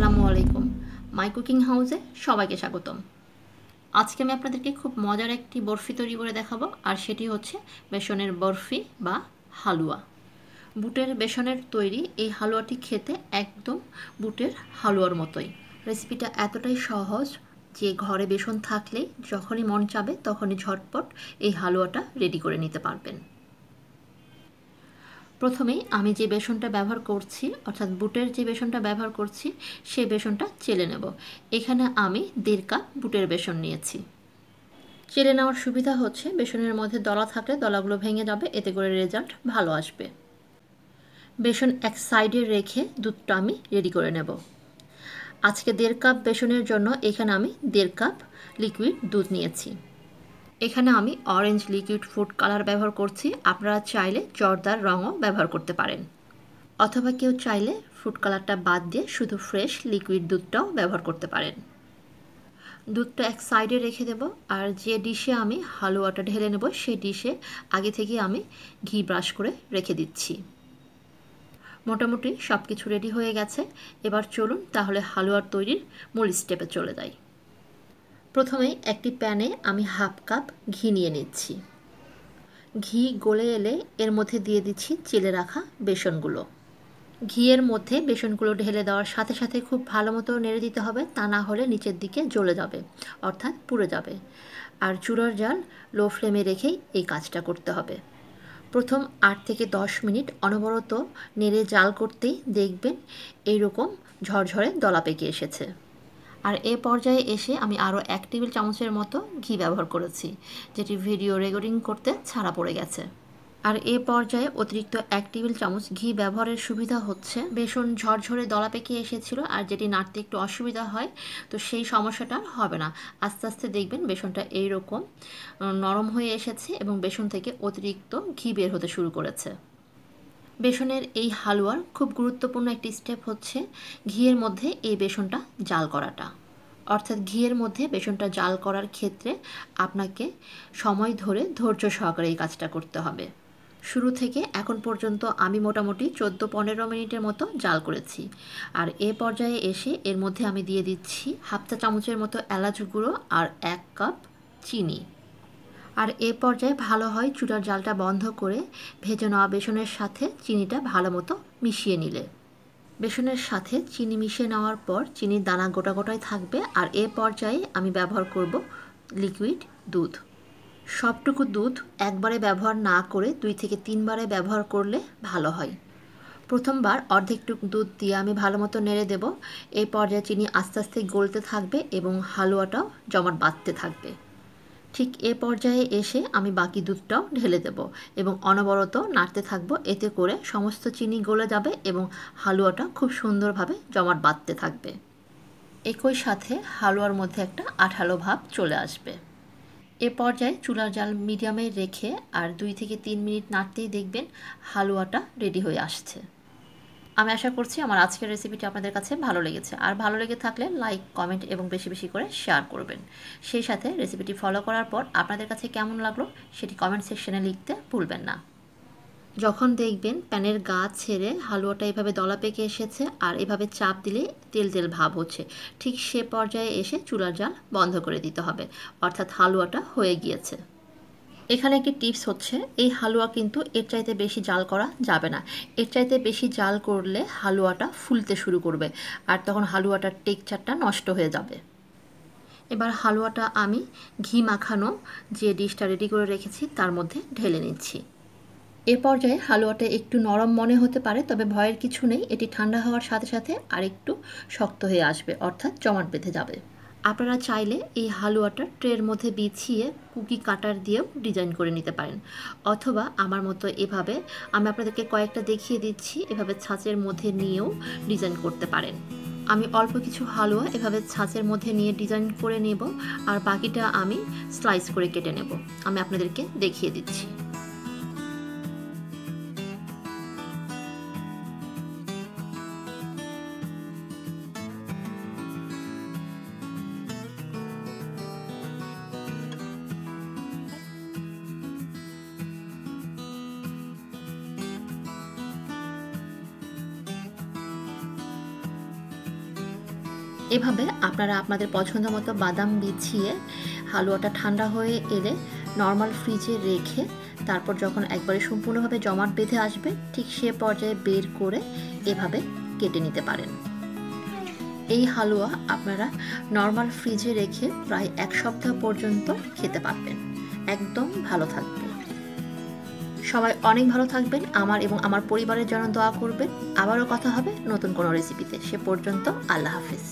আসসালামু আলাইকুম। My cooking হাউসে সবাইকে স্বাগতম। আজকে আমি আপনাদেরকে খুব মজার একটি বরফি তৈরি করে দেখাবো, আর সেটি হচ্ছে বেসনের বরফি বা হালুয়া। বুটের বেসনের তৈরি এই হালুয়াটি খেতে একদম বুটের হালুয়ার মতোই। রেসিপিটা এতটাই সহজ যে ঘরে বেসন থাকলেই যখনই মন চাবে তখনই ঝটপট এই হালুয়াটা রেডি করে নিতে পারবেন। প্রথমেই আমি যে বেসনটা ব্যবহার করছি, অর্থাৎ বুটের যে বেসনটা ব্যবহার করছি, সেই বেসনটা চেলে নেব। এখানে আমি 1.5 কাপ বুটের বেসন নিয়েছি। চেলে নেওয়ার সুবিধা হচ্ছে বেসনের মধ্যে দলা থাকলে দলাগুলো ভেঙে যাবে, এতে করে রেজাল্ট ভালো আসবে। বেসন এক সাইডে রেখে দুধটা আমি রেডি করে নেব। আজকে 1.5 কাপ বেসনের জন্য এখানে আমি 1.5 কাপ লিকুইড দুধ নিয়েছি। এখানে আমি অরেঞ্জ লিকুইড ফুড কালার ব্যবহার করছি। আপনারা চাইলে জর্দার রঙও ব্যবহার করতে পারেন, অথবা কেউ চাইলে ফুড কালারটা বাদ দিয়ে শুধু ফ্রেশ লিকুইড দুধটাও ব্যবহার করতে পারেন। দুধটা এক সাইডে রেখে দেব, আর যে ডিশে আমি হালুয়াটা ঢেলে নেব সেই ডিশে আগে থেকে আমি ঘি ব্রাশ করে রেখে দিচ্ছি। মোটামুটি সব কিছু রেডি হয়ে গেছে। এবার চলুন তাহলে হালুয়ার তৈরির মূল স্টেপে চলে যাই। প্রথমেই একটি প্যানে আমি 1/2 কাপ ঘি নিয়ে নিচ্ছি। ঘি গলে এলে এর মধ্যে দিয়ে দিচ্ছি চেলে রাখা বেসনগুলো। ঘিয়ের মধ্যে বেসনগুলো ঢেলে দেওয়ার সাথে সাথে খুব ভালো মতো নেড়ে দিতে হবে, তা না হলে নিচের দিকে জ্বলে যাবে, অর্থাৎ পুড়ে যাবে। আর চুলার জাল লো ফ্লেমে রেখেই এই কাজটা করতে হবে। প্রথম 8 থেকে 10 মিনিট অনবরত নেড়ে জাল করতেই দেখবেন এইরকম ঝরঝরে দলা পেকে এসেছে। আর এ পর্যায়ে এসে আমি আরও 1 টেবিল চামচের মতো ঘি ব্যবহার করেছি, যেটি ভিডিও রেকর্ডিং করতে ছাড়া পড়ে গেছে। আর এ পর্যায়ে অতিরিক্ত 1 টেবিল চামচ ঘি ব্যবহারের সুবিধা হচ্ছে বেসন ঝরঝরে দলা পেকে এসেছিল, আর যেটি নাড়তে একটু অসুবিধা হয়, তো সেই সমস্যাটা হবে না। আস্তে আস্তে দেখবেন বেসনটা এইরকম নরম হয়ে এসেছে এবং বেসন থেকে অতিরিক্ত ঘি বের হতে শুরু করেছে। বেসনের এই হালুয়ার খুব গুরুত্বপূর্ণ একটি স্টেপ হচ্ছে ঘিয়ের মধ্যে এই বেসনটা জাল করাটা। অর্থাৎ ঘিয়ের মধ্যে বেসনটা জাল করার ক্ষেত্রে আপনাকে সময় ধরে ধৈর্য সহকারে এই কাজটা করতে হবে। শুরু থেকে এখন পর্যন্ত আমি মোটামুটি 14-15 মিনিটের মতো জাল করেছি। আর এ পর্যায়ে এসে এর মধ্যে আমি দিয়ে দিচ্ছি 1/2 চা চামচের মতো এলাচ গুঁড়ো আর 1 কাপ চিনি। আর এ পর্যায়ে ভালো হয় চুলার জালটা বন্ধ করে ভেজে নেওয়া বেসনের সাথে চিনিটা ভালো মতো মিশিয়ে নিলে। বেসনের সাথে চিনি মিশিয়ে নেওয়ার পর চিনির দানা গোটা গোটাই থাকবে, আর এ পর্যায়ে আমি ব্যবহার করব লিকুইড দুধ। সবটুকু দুধ একবারে ব্যবহার না করে 2 থেকে 3 বারে ব্যবহার করলে ভালো হয়। প্রথমবার অর্ধেকটুকু দুধ দিয়ে আমি ভালো মতো নেড়ে দেব। এই পর্যায়ে চিনি আস্তে আস্তে গলতে থাকবে এবং হালুয়াটাও জমাট বাঁধতে থাকবে। ঠিক এ পর্যায়ে এসে আমি বাকি দুধটাও ঢেলে দেব এবং অনবরত নাড়তে থাকবো, এতে করে সমস্ত চিনি গলে যাবে এবং হালুয়াটা খুব সুন্দরভাবে জমাট বাঁধতে থাকবে। একই সাথে হালুয়ার মধ্যে একটা আঠালো ভাব চলে আসবে। এ পর্যায়ে চুলার জাল মিডিয়ামে রেখে আর 2 থেকে 3 মিনিট নাড়তেই দেখবেন হালুয়াটা রেডি হয়ে আসছে। আমি আশা করছি আমার আজকের রেসিপিটি আপনাদের কাছে ভালো লেগেছে, আর ভালো লেগে থাকলে লাইক, কমেন্ট এবং বেশি বেশি করে শেয়ার করবেন। সেই সাথে রেসিপিটি ফলো করার পর আপনাদের কাছে কেমন লাগলো সেটি কমেন্ট সেকশনে লিখতে ভুলবেন না। যখন দেখবেন প্যানের গা ছেড়ে হালুয়াটা এভাবে দলা পেকে এসেছে আর এভাবে চাপ দিলে তেল তেল ভাব হচ্ছে, ঠিক সে পর্যায়ে এসে চুলার জাল বন্ধ করে দিতে হবে, অর্থাৎ হালুয়াটা হয়ে গিয়েছে। এখানে একটি টিপস হচ্ছে এই হালুয়া কিন্তু এর চাইতে বেশি জাল করা যাবে না। এর চাইতে বেশি জাল করলে হালুয়াটা ফুলতে শুরু করবে, আর তখন হালুয়াটার টেক্সচারটা নষ্ট হয়ে যাবে। এবার হালুয়াটা আমি ঘি মাখানো যে ডিশটা রেডি করে রেখেছি তার মধ্যে ঢেলে নিচ্ছি। এ পর্যায়ে হালুয়াটা একটু নরম মনে হতে পারে, তবে ভয়ের কিছু নেই। এটি ঠান্ডা হওয়ার সাথে সাথে আরেকটু শক্ত হয়ে আসবে, অর্থাৎ জমাট বেঁধে যাবে। আপনারা চাইলে এই হালুয়াটা ট্রের মধ্যে বিছিয়ে কুকি কাটার দিয়েও ডিজাইন করে নিতে পারেন, অথবা আমার মতো এভাবে আমি আপনাদেরকে কয়েকটা দেখিয়ে দিচ্ছি, এভাবে ছাঁচের মধ্যে নিয়েও ডিজাইন করতে পারেন। আমি অল্প কিছু হালুয়া এভাবে ছাঁচের মধ্যে নিয়ে ডিজাইন করে নেব, আর বাকিটা আমি স্লাইস করে কেটে নেব। আমি আপনাদেরকে দেখিয়ে দিচ্ছি। এভাবে আপনারা আপনাদের পছন্দ মতো বাদাম বিছিয়ে হালুয়াটা ঠান্ডা হয়ে এলে নর্মাল ফ্রিজে রেখে তারপর যখন একবারে সম্পূর্ণভাবে জমাট বেঁধে আসবে ঠিক সে পর্যায়ে বের করে এভাবে কেটে নিতে পারেন। এই হালুয়া আপনারা নর্মাল ফ্রিজে রেখে প্রায় 1 সপ্তাহ পর্যন্ত খেতে পারবেন, একদম ভালো থাকবে। সবাই অনেক ভালো থাকবেন, আমার এবং আমার পরিবারের জন্য দোয়া করবেন। আবারও কথা হবে নতুন কোনো রেসিপিতে। সে পর্যন্ত আল্লাহ হাফেজ।